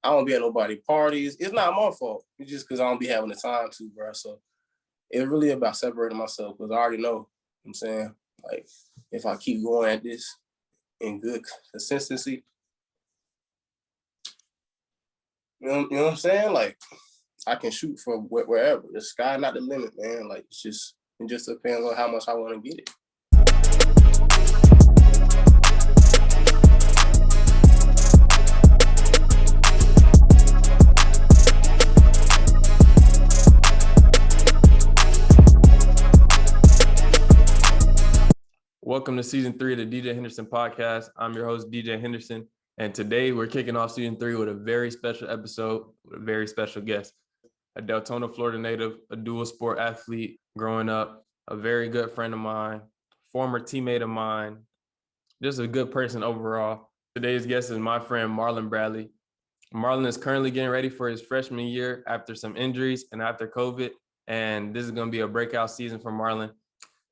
I don't be at nobody parties. It's not my fault. It's just because I don't be having the time to, bro. So it's really about separating myself because I already know, you know what I'm saying, like, if I keep going at this in good consistency, you know what I'm saying? Like, I can shoot from wherever. The sky not the limit, man. Like, it just depends on how much I want to get it. Welcome to season 3 of the DJ Henderson podcast. I'm your host, DJ Henderson. And today we're kicking off season 3 with a very special episode with a very special guest, a Deltona, Florida native, a dual sport athlete growing up, a very good friend of mine, former teammate of mine, just a good person overall. Today's guest is my friend, Marlon Bradley. Marlon is currently getting ready for his freshman year after some injuries and after COVID. And this is going to be a breakout season for Marlon.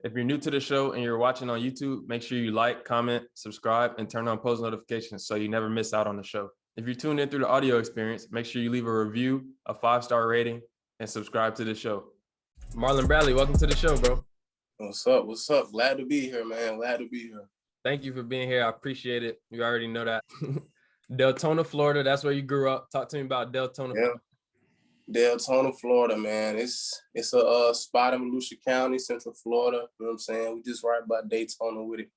If you're new to the show and you're watching on YouTube, make sure you like, comment, subscribe, and turn on post notifications so you never miss out on the show. If you're tuned in through the audio experience, make sure you leave a review, a 5-star rating, and subscribe to the show. Marlon Bradley, welcome to the show, bro. What's up? What's up? Glad to be here, man. Glad to be here. Thank you for being here. I appreciate it. You already know that. Deltona, Florida, that's where you grew up. Talk to me about Deltona. Yeah. Deltona, Florida, man. It's a spot in Volusia County, Central Florida. You know what I'm saying? We just right by Daytona with it.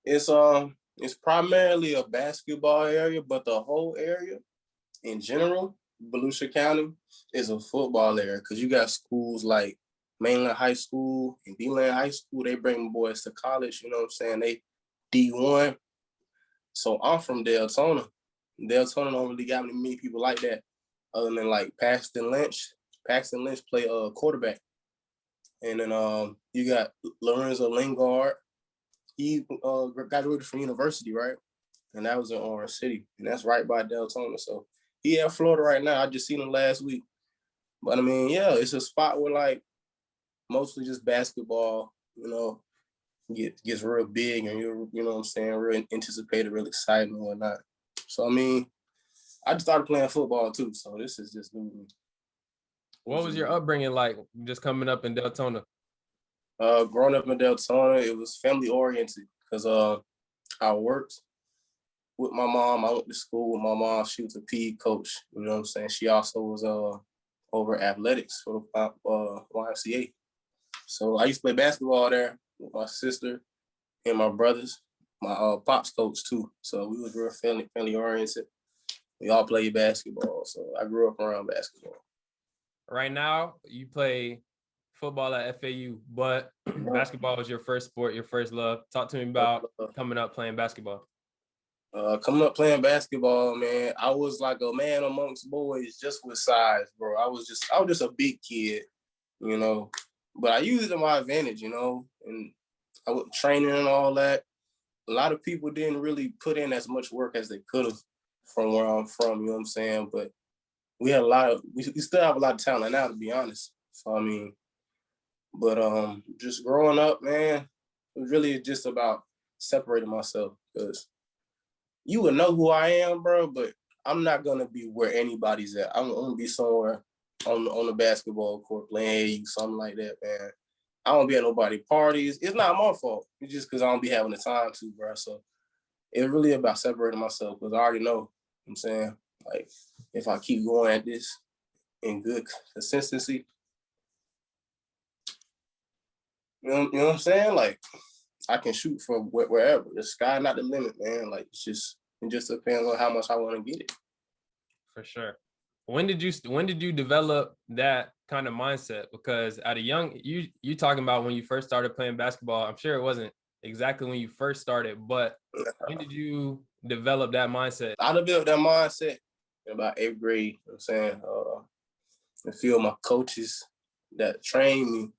It's primarily a basketball area, but the whole area in general, Volusia County, is a football area because you got schools like Mainland High School and D-Land High School. They bring boys to college, you know what I'm saying? They D1. So I'm from Deltona. Deltona don't really got many people like that. Other than like Paxton Lynch. Paxton Lynch play quarterback. And then you got Lorenzo Lingard. He graduated from university, right? And that was in Orange City. And that's right by Deltona. So he at Florida right now. I just seen him last week. But I mean, yeah, it's a spot where like mostly just basketball, you know, gets real big and you know what I'm saying, real anticipated, real exciting and whatnot. So I mean, I just started playing football too, so this is just new. What was your upbringing like just coming up in Deltona? Growing up in Deltona, it was family oriented because I worked with my mom. I went to school with my mom. She was a PE coach. You know what I'm saying? She also was over athletics for the YMCA. So I used to play basketball there with my sister and my brothers. My pops coach too. So we was real family oriented. We all played basketball, so I grew up around basketball. Right now, you play football at FAU, but basketball was your first sport, your first love. Talk to me about coming up playing basketball. Coming up playing basketball, man, I was like a man amongst boys just with size, bro. I was just a big kid, you know, but I used it to my advantage, you know, and I was training and all that. A lot of people didn't really put in as much work as they could have from where I'm from, you know what I'm saying? But we still have a lot of talent now, to be honest. So, I mean, but just growing up, man, it was really just about separating myself because you would know who I am, bro, but I'm not going to be where anybody's at. I'm going to be somewhere on the basketball court playing something like that, man. I don't be at nobody parties. It's not my fault. It's just because I don't be having the time to, bro. So it's really about separating myself because I already know. I'm saying, like, if I keep going at this in good consistency, you know what I'm saying? Like, I can shoot from wherever. The sky not the limit, man. Like, it just depends on how much I want to get it. For sure. When did you develop that kind of mindset? Because at a young, you talking about when you first started playing basketball. I'm sure it wasn't exactly when you first started, but when did you develop that mindset? I developed that mindset in about 8th grade. You know what I'm saying? A few of my coaches that trained me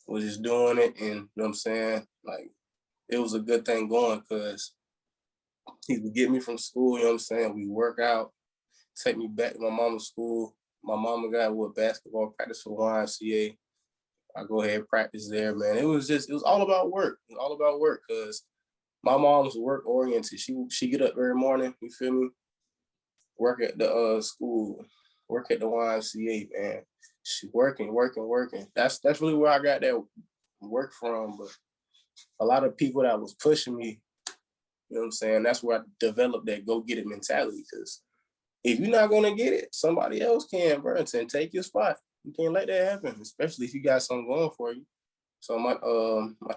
was just doing it, and you know what I'm saying? Like, it was a good thing going because he would get me from school, you know what I'm saying? We work out, take me back to my mama's school. My mama got with basketball practice for the YMCA. I go ahead and practice there, man. It was all about work. It was all about work because my mom was work oriented. She get up every morning, you feel me? work at the school, work at the YMCA, man. She working. That's really where I got that work from. But a lot of people that was pushing me, you know what I'm saying? That's where I developed that go get it mentality. Because if you're not gonna get it, somebody else can, bro, and take your spot. You can't let that happen, especially if you got something going for you. So my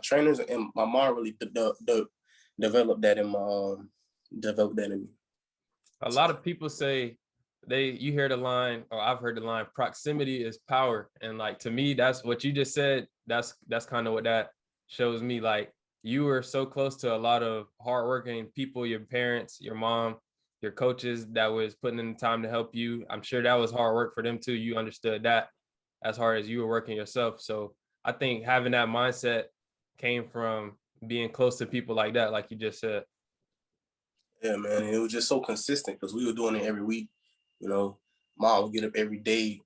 trainers and my mom really developed that in me. A lot of people say you hear the line, or I've heard the line, proximity is power. And like, to me, that's what you just said. That's kind of what that shows me. Like, you were so close to a lot of hardworking people, your parents, your mom, your coaches that was putting in the time to help you. I'm sure that was hard work for them too. You understood that as hard as you were working yourself. So I think having that mindset came from being close to people like that, like you just said. Yeah, man. And it was just so consistent because we were doing it every week. You know, mom would get up every day,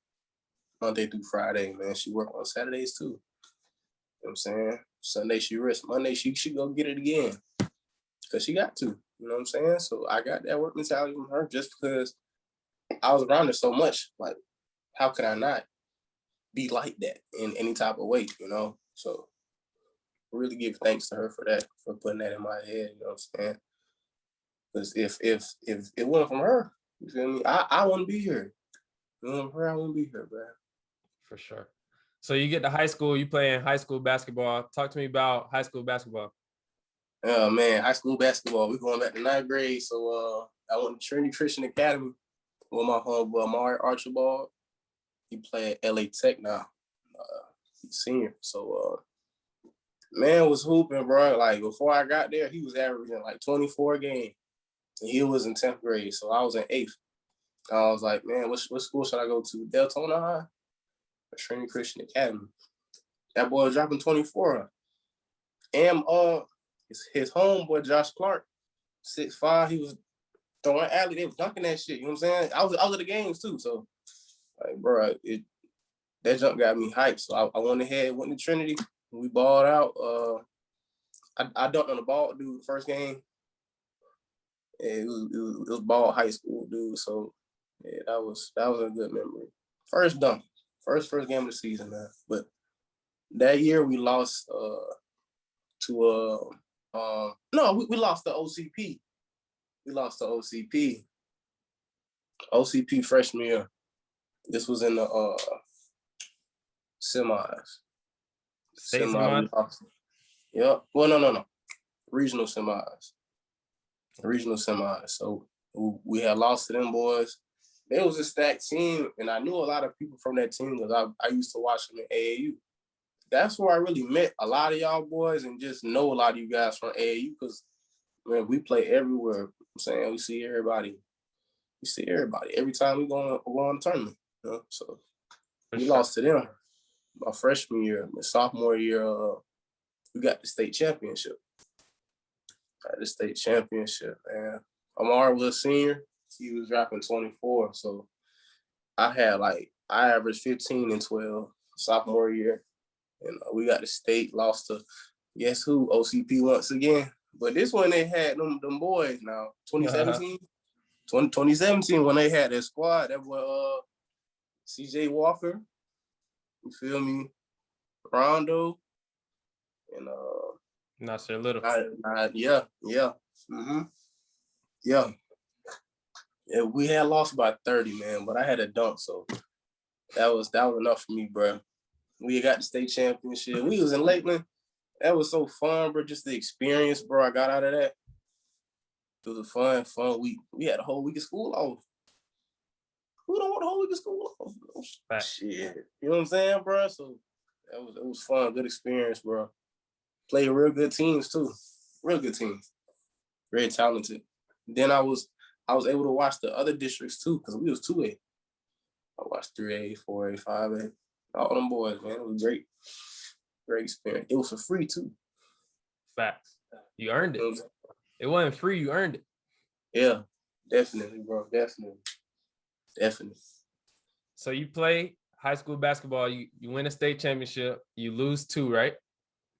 Monday through Friday, man. She worked on Saturdays too. You know what I'm saying? Sunday she rest. Monday she go get it again. Because she got to. You know what I'm saying? So I got that work mentality from her just because I was around her so much. Like, how could I not be like that in any type of way, you know? So really give thanks to her for that, for putting that in my head, you know what I'm saying? Because if it wasn't from her, you feel me? I wouldn't be here. If it wasn't from her, I wouldn't be here, bro. For sure. So you get to high school, you play in high school basketball. Talk to me about high school basketball. Oh man, high school basketball. We going back to ninth grade. So I went to Trinity Christian Academy with my homeboy Amari Archibald. He played at LA Tech now. He's senior. So man was hooping, bro. Like before I got there, he was averaging like 24 games. And he was in 10th grade. So I was in 8th. I was like, man, what school should I go to? Deltona High or Trinity Christian Academy? That boy was dropping 24. And his homeboy Josh Clark, 6'5", he was throwing alley. They was dunking that shit. You know what I'm saying? I was at the games too. So like, bro, that jump got me hyped. So I went ahead, went to Trinity. We balled out. I dunked on the ball, dude, the first game. It was ball high school, dude. So yeah, that was a good memory. First dunk, first game of the season, man. But that year we lost to no, we lost to OCP. We lost to OCP. OCP freshman year. This was in the semis. State semis? Yep. Well, no. Regional semis. So we had lost to them boys. It was a stacked team, and I knew a lot of people from that team because I used to watch them in AAU. That's where I really met a lot of y'all boys and just know a lot of you guys from AAU because, man, we play everywhere. I'm saying we see everybody. Every time we go on a tournament. You know? So we lost to them my freshman year. My sophomore year, we got the state championship. Man. Amar was a senior. He was dropping 24. So I averaged 15 and 12 sophomore year. And we got the state, lost to, guess who? OCP once again. But this one, they had them boys now. 2017? 2017, when they had their squad, that was CJ Walker, you feel me? Rondo, and Nasir Little. yeah. Mm-hmm. Yeah. We had lost by 30, man, but I had a dunk, so that was enough for me, bro. We got the state championship. We was in Lakeland. That was so fun, bro. Just the experience, bro, I got out of that. It was a fun week. We had a whole week of school off. Who don't want a whole week of school off, bro? Shit. You know what I'm saying, bro? So it was fun, good experience, bro. Played real good teams too. Real good teams. Very talented. Then I was able to watch the other districts too, because we was 2A. I watched 3A, 4A, 5A. All them boys, man. It was great. Great experience. It was for free too. Facts. You earned it. It wasn't free, you earned it. Yeah, definitely, bro. Definitely. So you play high school basketball, you win a state championship, you lose 2, right?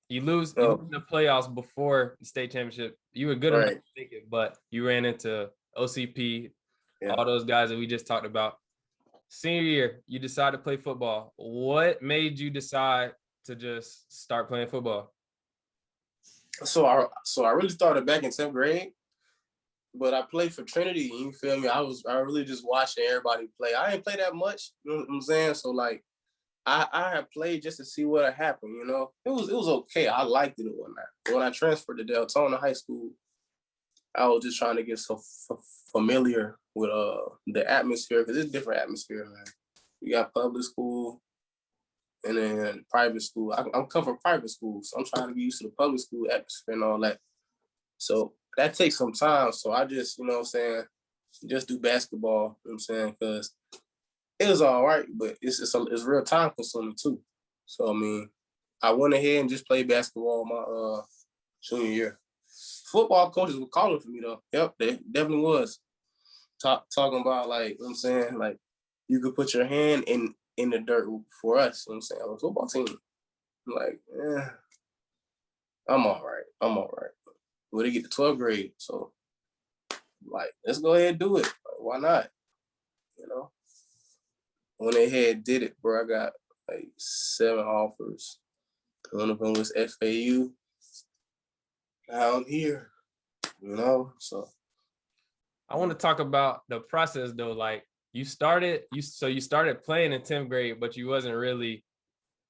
You lose in the playoffs before the state championship. You were good enough to make it, but you ran into OCP. all those guys that we just talked about. Senior year, you decided to play football. What made you decide to just start playing football? So I really started back in 10th grade, but I played for Trinity. You feel me? I really just watching everybody play. I didn't play that much. You know what I'm saying? So like, I had played just to see what had happened. You know, it was okay. I liked it and whatnot. But when I transferred to Deltona High School, I was just trying to get so familiar with the atmosphere, because it's different atmosphere, man. You got public school and then private school. I'm coming from private school, so I'm trying to get used to the public school atmosphere and all that. So that takes some time. So I just, you know what I'm saying, just do basketball, you know what I'm saying, because it was all right, but it's real time consuming too. So I mean, I went ahead and just played basketball my junior year. Football coaches were calling for me though. Yep, they definitely was. Talking about, like, you know what I'm saying, like, you could put your hand in the dirt for us, you know what I'm saying, on a football team. I'm like, I'm all right. Well, they get to 12th grade, so like, let's go ahead and do it. Like, why not? You know? When they had did it, bro, I got like 7 offers. One of them was FAU. Now I'm here, you know? So I want to talk about the process though. Like you started playing in 10th grade, but you wasn't really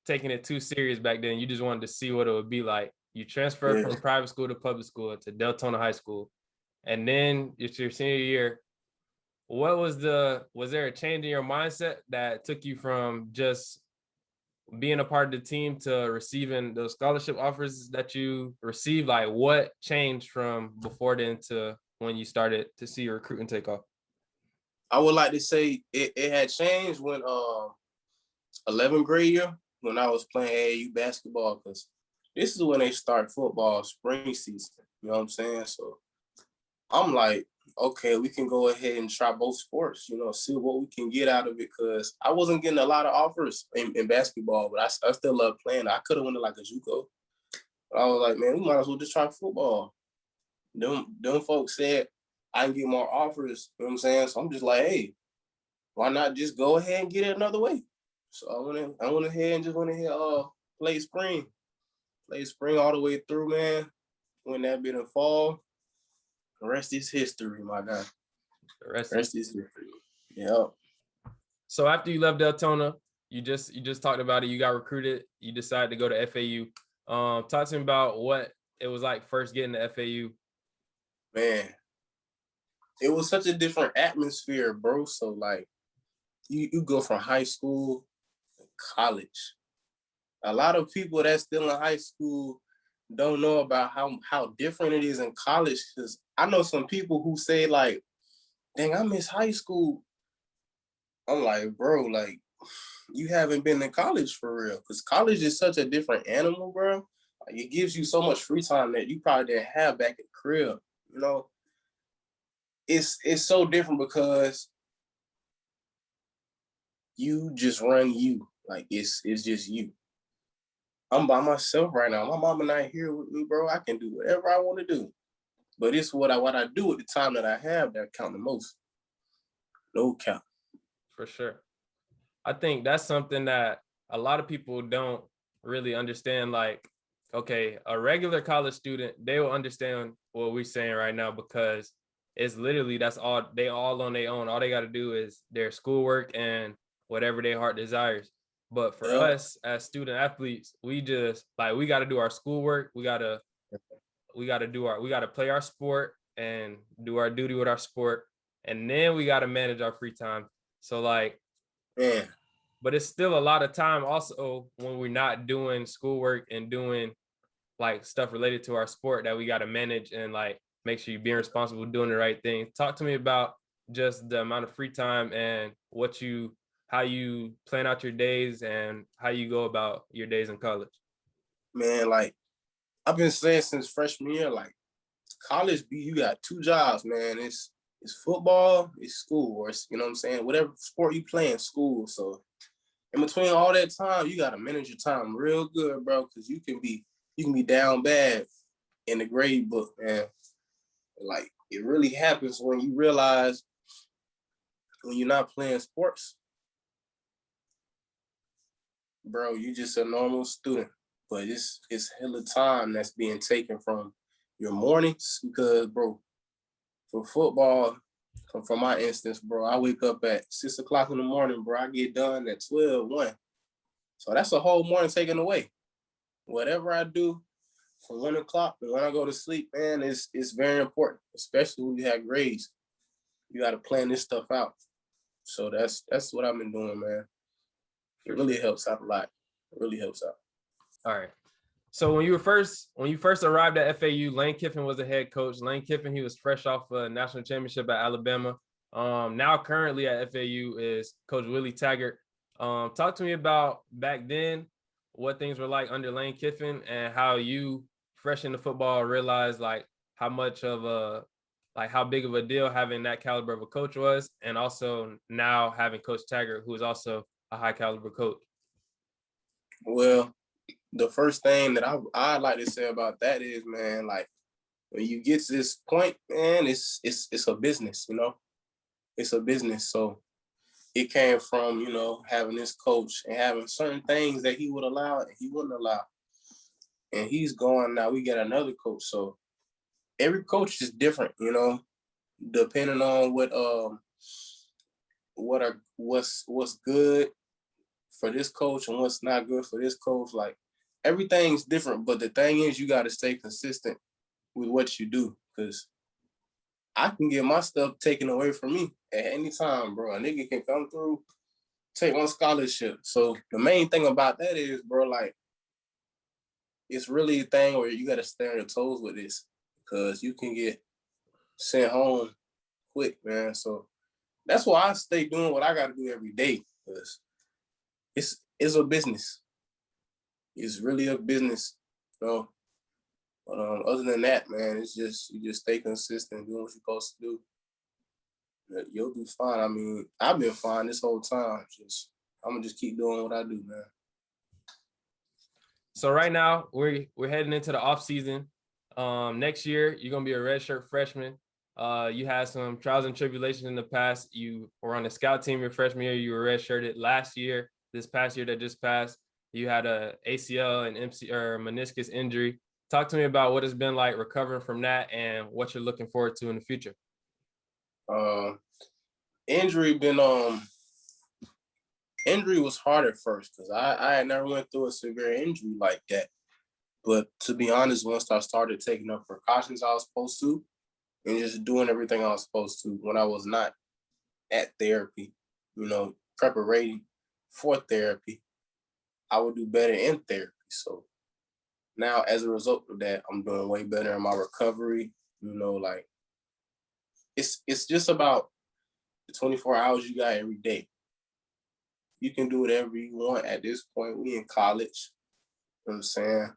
taking it too serious back then. You just wanted to see what it would be like. You transferred from private school to public school to Deltona High School. And then it's your senior year. Was there a change in your mindset that took you from just being a part of the team to receiving those scholarship offers that you received? Like what changed from before then to when you started to see your recruiting take off? I would like to say it had changed when 11th grade year, when I was playing AAU basketball, because this is when they start football spring season. You know what I'm saying? So I'm like, okay, we can go ahead and try both sports, you know, see what we can get out of it, because I wasn't getting a lot of offers in basketball, but I still love playing. I could have went to like a JUCO. But I was like, man, we might as well just try football. Them folks said I can get more offers, you know what I'm saying? So I'm just like, hey, why not just go ahead and get it another way? So I went ahead and just played spring. Played spring all the way through, man. When that bit in fall, the rest is history, my guy. The rest is history. Yeah. So after you left Deltona, you just talked about it. You got recruited. You decided to go to FAU. Talk to me about what it was like first getting to FAU. Man, it was such a different atmosphere, bro. So like, you go from high school to college. A lot of people that's still in high school don't know about how different it is in college. Because I know some people who say like, dang, I miss high school. I'm like, bro, like, you haven't been in college for real. Because college is such a different animal, bro. Like, it gives you so much free time that you probably didn't have back at the crib. You know, it's so different because you just run you. Like, it's just you. I'm by myself right now. My mama not here with me, bro. I can do whatever I want to do. But it's what I do at the time that I have that count the most. No count. For sure. I think that's something that a lot of people don't really understand. Like, okay, a regular college student, they will understand what we're saying right now, because it's literally, that's all, they all on their own. All they got to do is their schoolwork and whatever their heart desires. But for us as student athletes, we just like, we got to do our schoolwork. We got to play our sport and do our duty with our sport. And then we got to manage our free time. So like, yeah. But it's still a lot of time also when we're not doing schoolwork and doing like stuff related to our sport that we got to manage and like make sure you're being responsible, doing the right thing. Talk to me about just the amount of free time and how you plan out your days and how you go about your days in college. Man, like, I've been saying since freshman year, like, college, you got 2 jobs, man. It's football, it's school, or it's, you know what I'm saying, whatever sport you play in school. So in between all that time, you gotta manage your time real good, bro, because you can be down bad in the grade book, man. Like, it really happens when you realize when you're not playing sports, bro, you just a normal student. But it's hella time that's being taken from your mornings because, bro, for football, for my instance, bro, I wake up at 6 o'clock in the morning, bro. I get done at 12, 1. So that's a whole morning taken away. Whatever I do from 1 o'clock and when I go to sleep, man, it's very important, especially when you have grades. You got to plan this stuff out. So that's what I've been doing, man. It really helps out a lot. It really helps out. All right. So when you first arrived at FAU, Lane Kiffin was the head coach. Lane Kiffin, he was fresh off a national championship at Alabama. Now currently at FAU is Coach Willie Taggart. Talk to me about back then, what things were like under Lane Kiffin and how you, fresh into football, realized like how much of a how big of a deal having that caliber of a coach was, and also now having Coach Taggart, who is also a high caliber coach. Well, the first thing that I like to say about that is, man, like when you get to this point, man, it's a business, you know. It's a business. So it came from, you know, having this coach and having certain things that he would allow and he wouldn't allow. And he's gone now. We get another coach. So every coach is different, you know, depending on what's good for this coach and what's not good for this coach. Like everything's different, but the thing is, you got to stay consistent with what you do, because I can get my stuff taken away from me at any time, bro. A nigga can come through, take my scholarship. So the main thing about that is, bro, like it's really a thing where you got to stay on your toes with this, because you can get sent home quick, man. So that's why I stay doing what I got to do every day, because it's a business. It's really a business, you know. But other than that, man, it's just you just stay consistent, doing what you're supposed to do. You'll do fine. I mean, I've been fine this whole time. I'm gonna just keep doing what I do, man. So right now we're heading into the off season. Next year you're gonna be a redshirt freshman. You had some trials and tribulations in the past. You were on the scout team your freshman year. You were redshirted last year. This past year that just passed, you had a ACL and meniscus injury. Talk to me about what it's been like recovering from that and what you're looking forward to in the future. Injury was hard at first because I had never went through a severe injury like that. But to be honest, once I started taking the precautions I was supposed to and just doing everything I was supposed to when I was not at therapy, you know, preparing for therapy, I would do better in therapy. So now as a result of that, I'm doing way better in my recovery. You know, like it's just about the 24 hours you got every day. You can do whatever you want at this point. We in college. You know what I'm saying?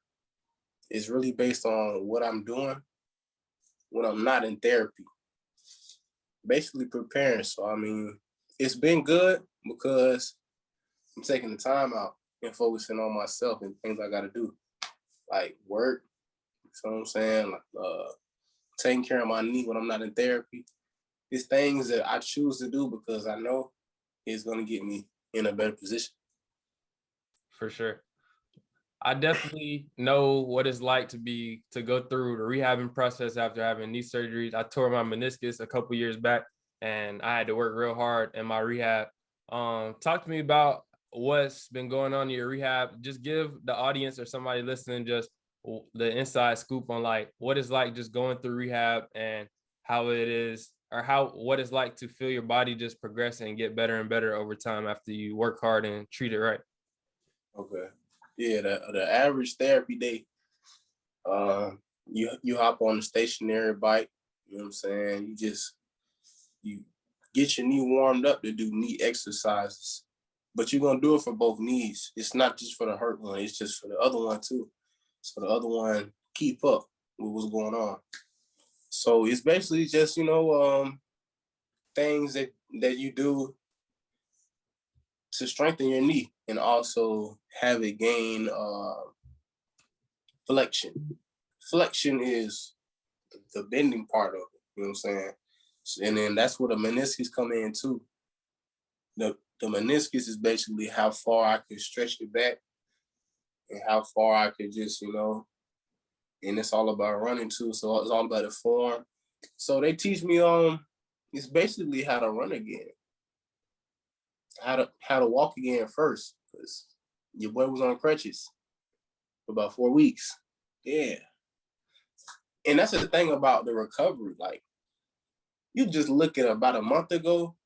It's really based on what I'm doing when I'm not in therapy. Basically preparing. So I mean, it's been good because I'm taking the time out and focusing on myself and things I gotta do. Like work, you know what I'm saying? Like taking care of my knee when I'm not in therapy. It's things that I choose to do because I know it's gonna get me in a better position. For sure. I definitely know what it's like to go through the rehabbing process after having knee surgeries. I tore my meniscus a couple years back and I had to work real hard in my rehab. Talk to me about what's been going on in your rehab. Just give the audience or somebody listening just the inside scoop on like what it's like just going through rehab and how it is or what it's like to feel your body just progress and get better and better over time after you work hard and treat it right. Okay. Yeah, the average therapy day, you hop on the stationary bike, you know what I'm saying? You get your knee warmed up to do knee exercises. But you're gonna do it for both knees. It's not just for the hurt one, it's just for the other one too. So the other one keep up with what's going on. So it's basically just, you know, things that you do to strengthen your knee and also have it gain flexion. Flexion is the bending part of it, you know what I'm saying? And then that's where the meniscus come in too. the meniscus is basically how far I can stretch it back and how far I could just, and it's all about running too. So it's all about the form. So they teach me it's basically how to run again, how to walk again first, because your boy was on crutches for about 4 weeks. Yeah. And that's the thing about the recovery. Like, you just look at about a month ago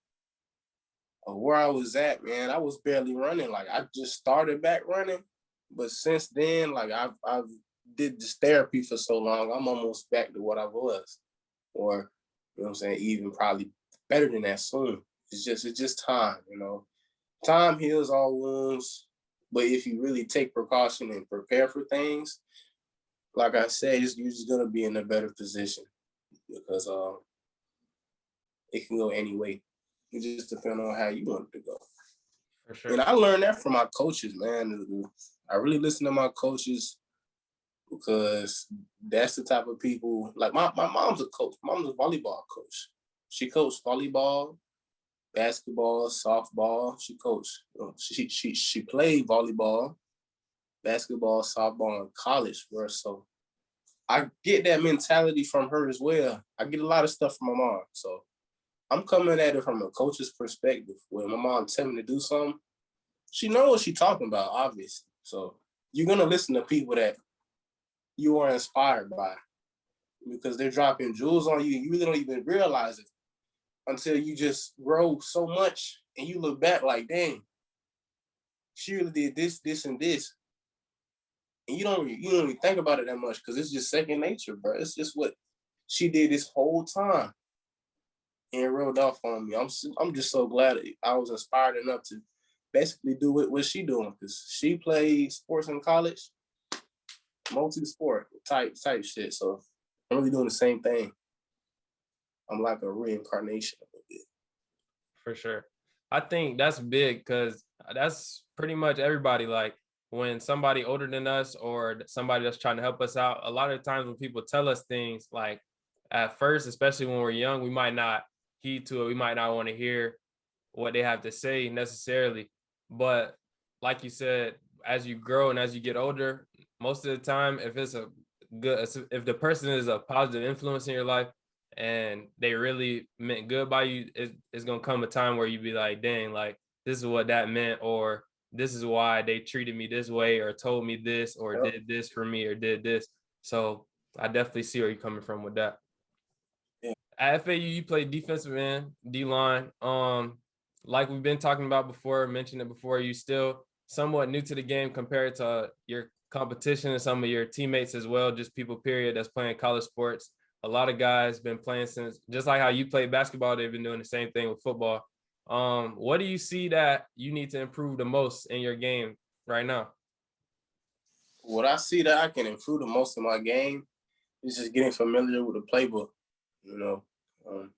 of where I was at, man. I was barely running. Like, I just started back running. But since then, like I've did this therapy for so long, I'm almost back to what I was. Or, what I'm saying, even probably better than that soon. It's just time. Time heals all wounds. But if you really take precaution and prepare for things, like I said, you're just gonna be in a better position because it can go any way. It just depends on how you want it to go. For sure. And I learned that from my coaches, man. I really listen to my coaches because that's the type of people. Like my mom's a coach. Mom's a volleyball coach. She coached volleyball, basketball, softball. She coached. She played volleyball, basketball, softball in college, bro. So I get that mentality from her as well. I get a lot of stuff from my mom. So I'm coming at it from a coach's perspective. When my mom tell me to do something, she knows what she's talking about, obviously. So you're gonna listen to people that you are inspired by because they're dropping jewels on you. You really don't even realize it until you just grow so much and you look back like, dang, she really did this, this, and this. And you don't even think about it that much because it's just second nature, bro. It's just what she did this whole time and it rolled off on me. I'm just so glad I was inspired enough to basically do what she doing because she played sports in college, multi-sport type shit. So I'm really doing the same thing. I'm like a reincarnation of it. For sure. I think that's big because that's pretty much everybody. Like when somebody older than us or somebody that's trying to help us out, a lot of times when people tell us things, like at first, especially when we're young, we might not heed to it. We might not want to hear what they have to say necessarily. But like you said, as you grow and as you get older, most of the time, if the person is a positive influence in your life, and they really meant good by you, it's gonna come a time where you be like, dang, like this is what that meant, or this is why they treated me this way, or told me this, or Yep. did this for me, or did this. So I definitely see where you're coming from with that. Yeah. At FAU, you play defensive end, D line. Like we've been talking about before, mentioned it before, you still somewhat new to the game compared to your competition and some of your teammates as well, just people, period, that's playing college sports. A lot of guys been playing since, just like how you played basketball, they've been doing the same thing with football. What do you see that you need to improve the most in your game right now? What I see that I can improve the most in my game is just getting familiar with the playbook, you know, um,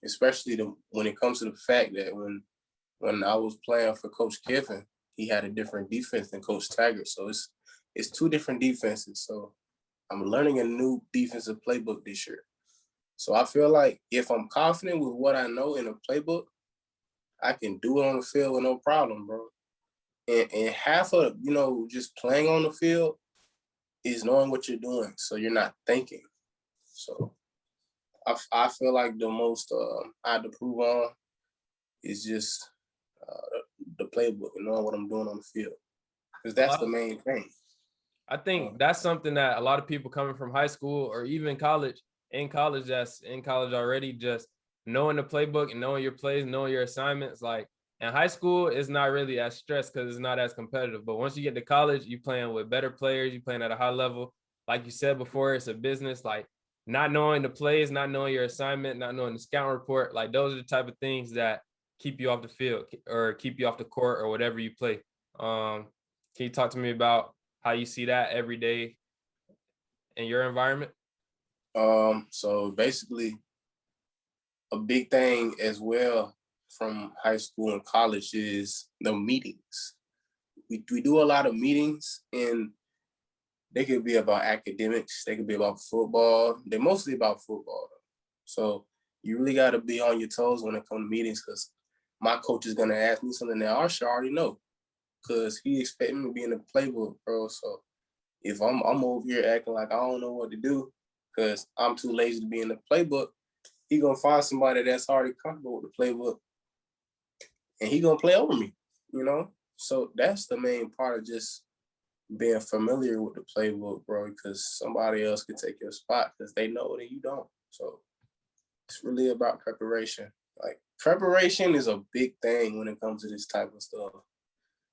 especially when it comes to the fact that when I was playing for Coach Kiffin, he had a different defense than Coach Taggart. So it's two different defenses. So I'm learning a new defensive playbook this year. So I feel like if I'm confident with what I know in the playbook, I can do it on the field with no problem, bro. And half of, just playing on the field is knowing what you're doing. So you're not thinking. So I feel like the most I had to prove on is just the playbook and knowing what I'm doing on the field. Because A that's lot the of, main thing. I think that's something that a lot of people coming from high school or even college, that's in college already, just knowing the playbook and knowing your plays, knowing your assignments. Like in high school, it's not really as stressed because it's not as competitive. But once you get to college, you're playing with better players, you're playing at a high level. Like you said before, it's a business. Like not knowing the plays, not knowing your assignment, not knowing the scout report, like those are the type of things that keep you off the field or keep you off the court or whatever you play. Can you talk to me about how you see that every day in your environment? So basically, a big thing as well from high school and college is the meetings. We do a lot of meetings, and they could be about academics, they could be about football. They're mostly about football. So you really got to be on your toes when it comes to meetings because my coach is gonna ask me something that I should already know, cause he expect me to be in the playbook, bro. So if I'm over here acting like I don't know what to do, cause I'm too lazy to be in the playbook, he gonna find somebody that's already comfortable with the playbook, and he gonna play over me, you know. So that's the main part of just being familiar with the playbook, bro, because somebody else can take your spot because they know it and you don't. So it's really about preparation. Like preparation is a big thing when it comes to this type of stuff.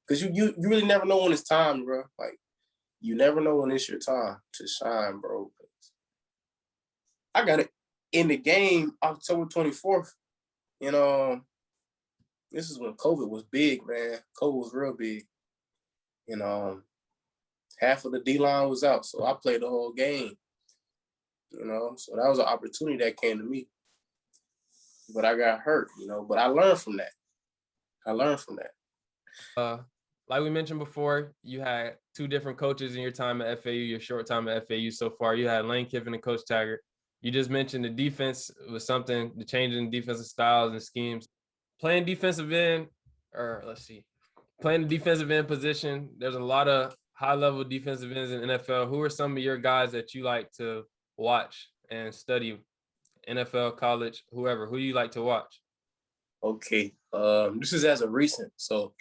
Cause you really never know when it's time, bro. Like you never know when it's your time to shine, bro. I got it in the game October 24th. You know, this is when COVID was big, man. COVID was real big. You know, half of the D line was out, so I played the whole game. You know, so that was an opportunity that came to me. But I got hurt, you know. But I learned from that. I learned from that. Like we mentioned before, you had two different coaches in your time at FAU, your short time at FAU so far. You had Lane Kiffin and Coach Taggart. You just mentioned the defense was something, the change in defensive styles and schemes. Playing defensive end, or let's see, playing the defensive end position, there's a lot of high-level defensive ends in the NFL. Who are some of your guys that you like to watch and study? NFL, college, whoever. Who do you like to watch? Okay. This is as of recent, so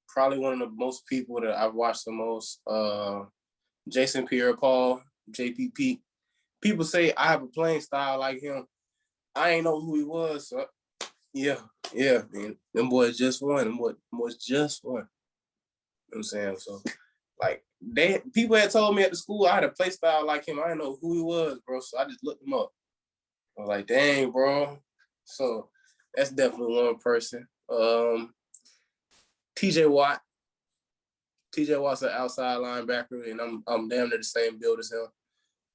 probably one of the most people that I've watched the most. Jason Pierre-Paul, JPP. People say I have a playing style like him. I ain't know who he was. So yeah, man. Them boys just won. Them boys just won. You know what I'm saying? So like people had told me at the school I had a play style like him. I didn't know who he was, bro. So I just looked him up. I was like, dang, bro. So that's definitely one person. TJ Watt. TJ Watt's an outside linebacker, and I'm damn near the same build as him.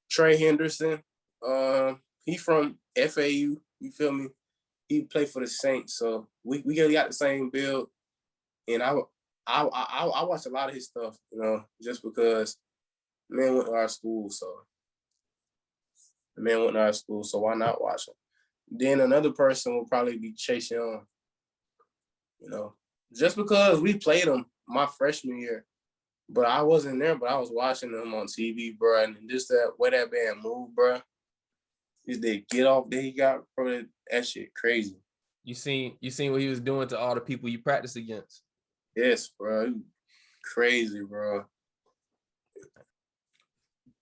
Trey Henderson. He from FAU. You feel me? He played for the Saints, so we got the same build. And I watch a lot of his stuff, you know, just because the man went to our school, so why not watch him? Then another person will probably be Chase Young, you know, just because we played him my freshman year, but I wasn't there, but I was watching him on TV, bro, and just that way that man moved, bro. Just that get off that he got, bro, that shit crazy. You seen what he was doing to all the people you practice against. Yes, bro. Crazy, bro.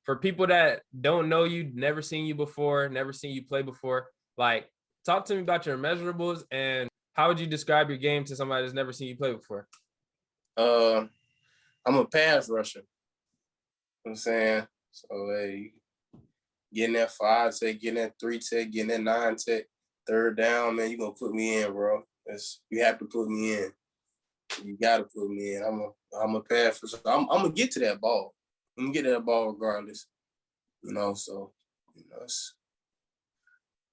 For people that don't know you, never seen you before, never seen you play before, like talk to me about your measurables and how would you describe your game to somebody that's never seen you play before? I'm a pass rusher. You know what I'm saying? So hey, getting that 5 tech, getting that 3 tech, getting that 9 tech, third down, man, you gonna put me in, bro. You have to put me in. You gotta put me in. I'm a pass rusher. I'm gonna get to that ball. I'm gonna get to that ball regardless. You know, so you know,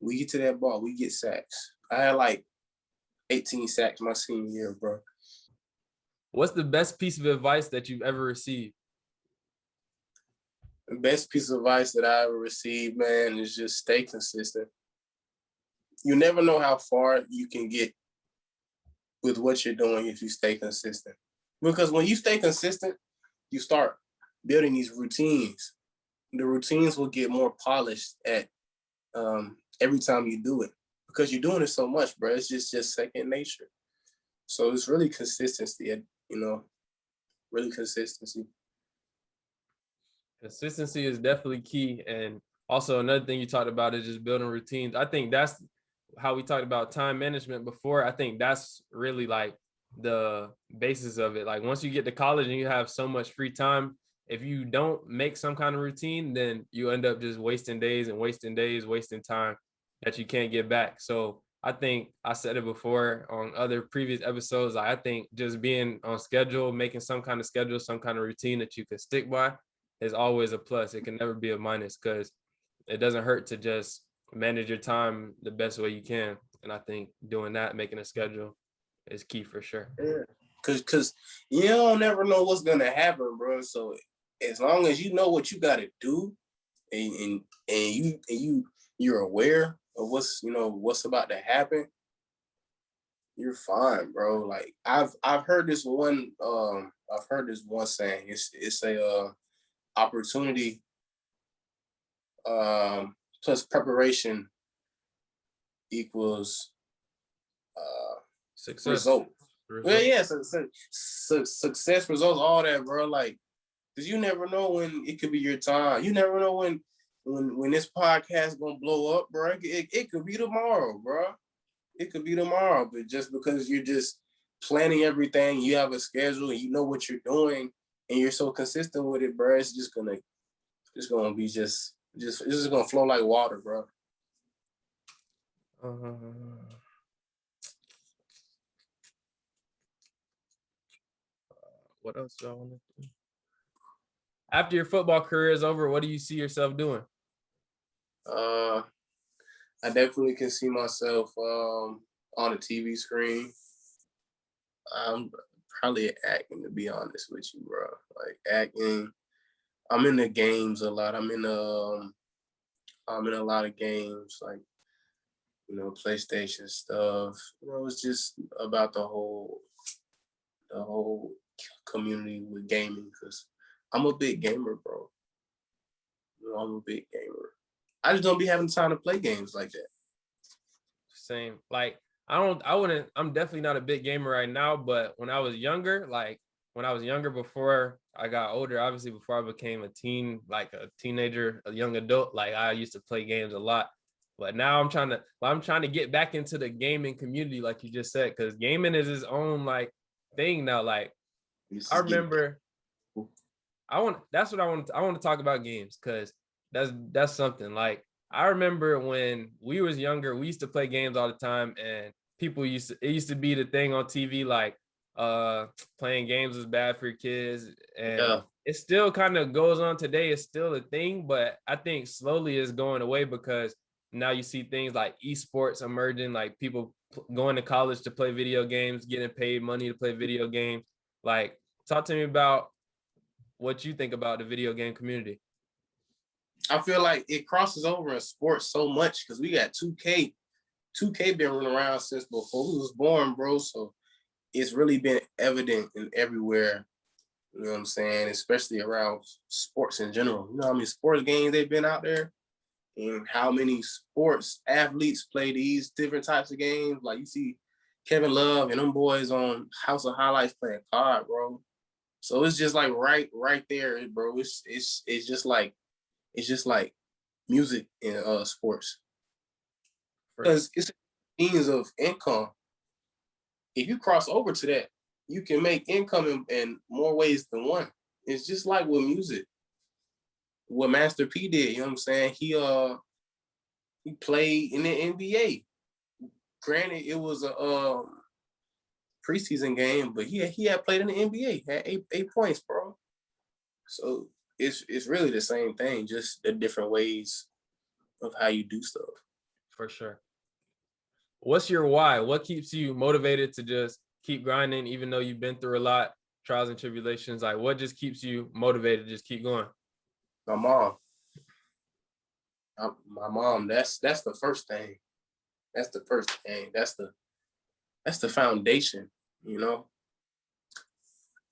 we get to that ball, we get sacks. I had like 18 sacks my senior year, bro. What's the best piece of advice that you've ever received? The best piece of advice that I ever received, man, is just stay consistent. You never know how far you can get with what you're doing if you stay consistent. Because when you stay consistent, you start building these routines. The routines will get more polished at every time you do it because you're doing it so much, bro. It's just second nature. So it's really consistency, you know, really consistency. Consistency is definitely key. And also another thing you talked about is just building routines. I think that's how we talked about time management before. I think that's really like the basis of it. Like once you get to college and you have so much free time, if you don't make some kind of routine, then you end up just wasting days, wasting time that you can't get back. So I think I said it before on other previous episodes. I think just being on schedule, making some kind of schedule, some kind of routine that you can stick by is always a plus. It can never be a minus because it doesn't hurt to just manage your time the best way you can. And I think doing that, making a schedule is key for sure. Yeah. Cause you don't never know what's gonna happen, bro. So as long as you know what you gotta do and you're aware of what's about to happen, You're fine, bro. Like I've heard this one saying. It's a opportunity plus preparation equals Success. result. Well, Result. yeah, success, results, all that, bro. Like, cause you never know when it could be your time. You never know when this podcast gonna blow up, bro. It could be tomorrow, bro. It could be tomorrow, but just because you're just planning everything, you have a schedule, and you know what you're doing, and you're so consistent with it, bro. It's gonna be it's just gonna flow like water, bro. Uh, what else do I want to do? After your football career is over, what do you see yourself doing? Uh, I definitely can see myself on a TV screen. I'm probably acting, to be honest with you, bro. Like acting. I'm in the games a lot. I'm in a lot of games, like PlayStation stuff. It's just about the whole community with gaming because I'm a big gamer, bro. I'm a big gamer. I just don't be having time to play games like that. Same. Like I'm definitely not a big gamer right now, but when I was younger, before I got older, obviously before I became a teen, like a teenager, a young adult, like I used to play games a lot. But now I'm trying to get back into the gaming community, like you just said, because gaming is its own like thing now. Like I remember that's what I want to talk about games because that's something like I remember when we was younger, we used to play games all the time and it used to be the thing on TV like playing games was bad for your kids and Yeah. it still kind of goes on today. It's still a thing, but I think slowly it's going away because now you see things like esports emerging, like people going to college to play video games, getting paid money to play video games. Like, talk to me about what you think about the video game community. I feel like it crosses over in sports so much because we got 2K. 2K been running around since before we was born, bro. So it's really been evident in everywhere. You know what I'm saying? Especially around sports in general. You know how many sports games they've been out there? And how many sports athletes play these different types of games? Like you see Kevin Love and them boys on House of Highlights playing COD, bro. So it's just like right there, bro. It's just like music in sports because it's means of income. If you cross over to that, you can make income in more ways than one. It's just like with music, what Master P did. You know what I'm saying? He played in the NBA. Granted, it was a preseason game, but he had played in the NBA. Had eight points, bro. So it's really the same thing, just the different ways of how you do stuff. For sure. What's your why? What keeps you motivated to just keep grinding, even though you've been through a lot, trials and tribulations? Like, what just keeps you motivated to just keep going? My mom. My mom. That's the first thing. That's the first thing. That's the foundation. You know.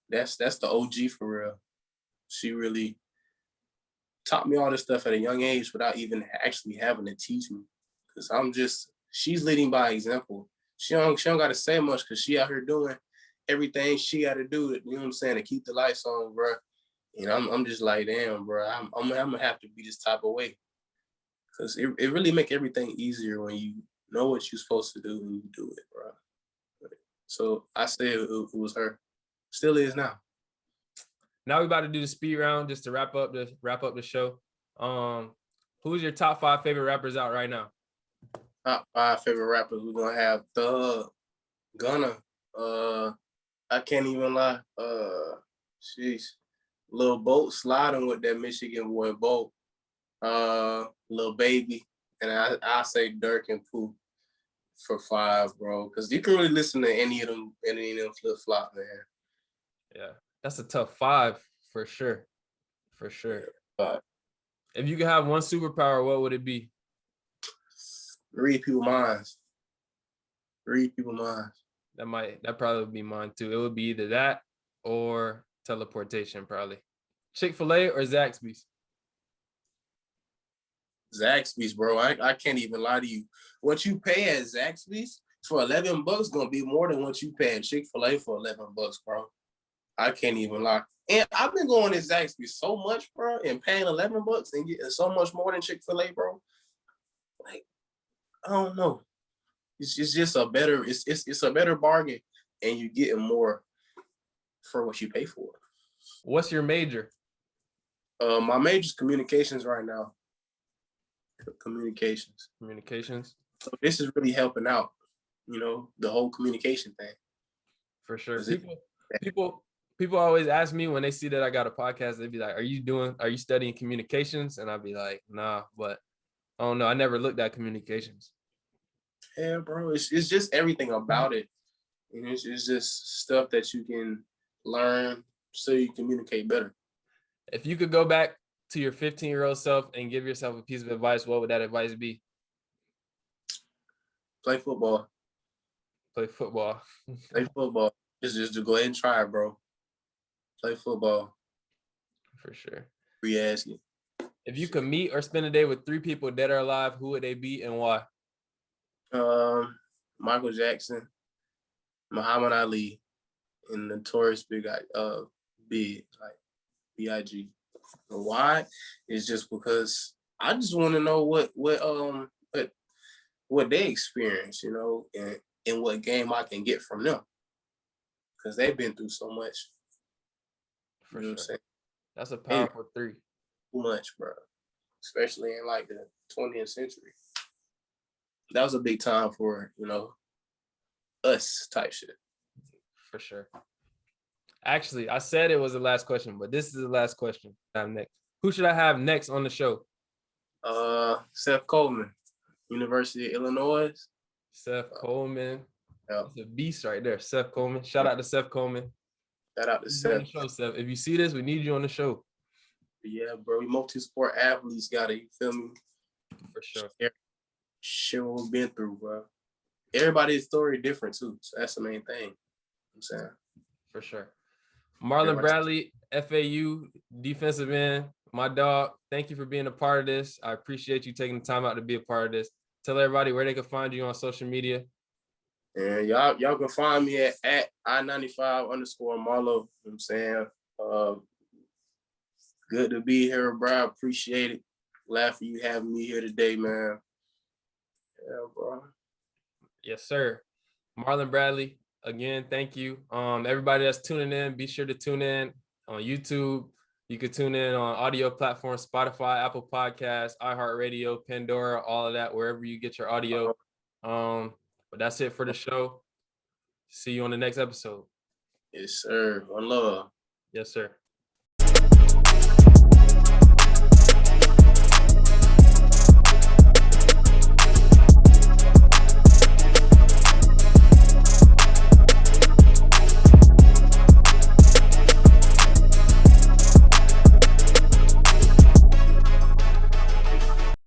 That's the OG for real. She really taught me all this stuff at a young age without even actually having to teach me. Cause she's leading by example. She don't gotta say much because she out here doing everything she gotta do, you know what I'm saying, to keep the lights on, bro. And I'm just like, damn, bro, I'm gonna have to be this type of way. Cause it really make everything easier when you know what you're supposed to do and you do it, bro. So I say it was her. Still is now. Now we're about to do the speed round just to wrap up the show. Who's your top 5 favorite rappers out right now? Top 5 favorite rappers. We're gonna have Thug, Gunna. I can't even lie. Sheesh. Lil Boat sliding with that Michigan boy Boat. Lil Baby, and I say Dirk and Pooh for 5, bro. Because you can really listen to any of them flip flop, man. Yeah, that's a tough 5 for sure. For sure. Yeah, if you could have one superpower, what would it be? read people's minds. Read people's minds. That probably would be mine too. It would be either that or teleportation, probably. Chick-fil-A or Zaxby's? Zaxby's, bro. I can't even lie to you. What you pay at Zaxby's for $11 gonna be more than what you pay at Chick-fil-A for $11, bro. I can't even lie. And I've been going to Zaxby's so much, bro, and paying $11 and getting so much more than Chick-fil-A, bro. Like, I don't know. It's just a better, it's a better bargain, and you getting more for what you pay for. What's your major? My major is communications right now. Communications. So this is really helping out, the whole communication thing. For sure. People always ask me when they see that I got a podcast, they'd be like, are you studying communications? And I'd be like, nah, but I don't know. I never looked at communications. Yeah, bro. It's just everything about it. And it's just stuff that you can learn so you communicate better. If you could go back to your 15-year-old self and give yourself a piece of advice, what would that advice be? Play football. Play football. Play football. Just to go ahead and try, bro. Play football. For sure. Ask you. If you could meet or spend a day with 3 people dead or alive, who would they be and why? Michael Jackson, Muhammad Ali, and Notorious Big, like B.I.G. Why? It's just because I just want to know what they experience, and what game I can get from them, because they've been through so much. For sure. What I'm saying? That's a powerful 3. Too much, bro. Especially in like the 20th century. That was a big time for, us type shit. For sure. Actually, I said it was the last question, but this is the last question. Next. Who should I have next on the show? Seth Coleman, University of Illinois. Seth Coleman. Yeah. That's a beast right there. Seth Coleman. Shout out to Seth Coleman. Shout out to Seth. On the show, Seth. If you see this, we need you on the show. Yeah, bro. We multi-sport athletes gotta, you feel me? For sure. Shit what we've been through, bro. Everybody's story different too. So that's the main thing. I'm saying. For sure. Marlon Bradley, FAU defensive end, my dog. Thank you for being a part of this. I appreciate you taking the time out to be a part of this. Tell everybody where they can find you on social media. And y'all can find me at I95_Marlo. You know what I'm saying? Good to be here, bro. Appreciate it. Glad for you having me here today, man. Yeah, bro. Yes, sir. Marlon Bradley, again, thank you. Everybody that's tuning in, be sure to tune in on YouTube. You can tune in on audio platforms, Spotify, Apple Podcasts, iHeartRadio, Pandora, all of that, wherever you get your audio. But that's it for the show. See you on the next episode. Yes, sir. One love. Yes, sir.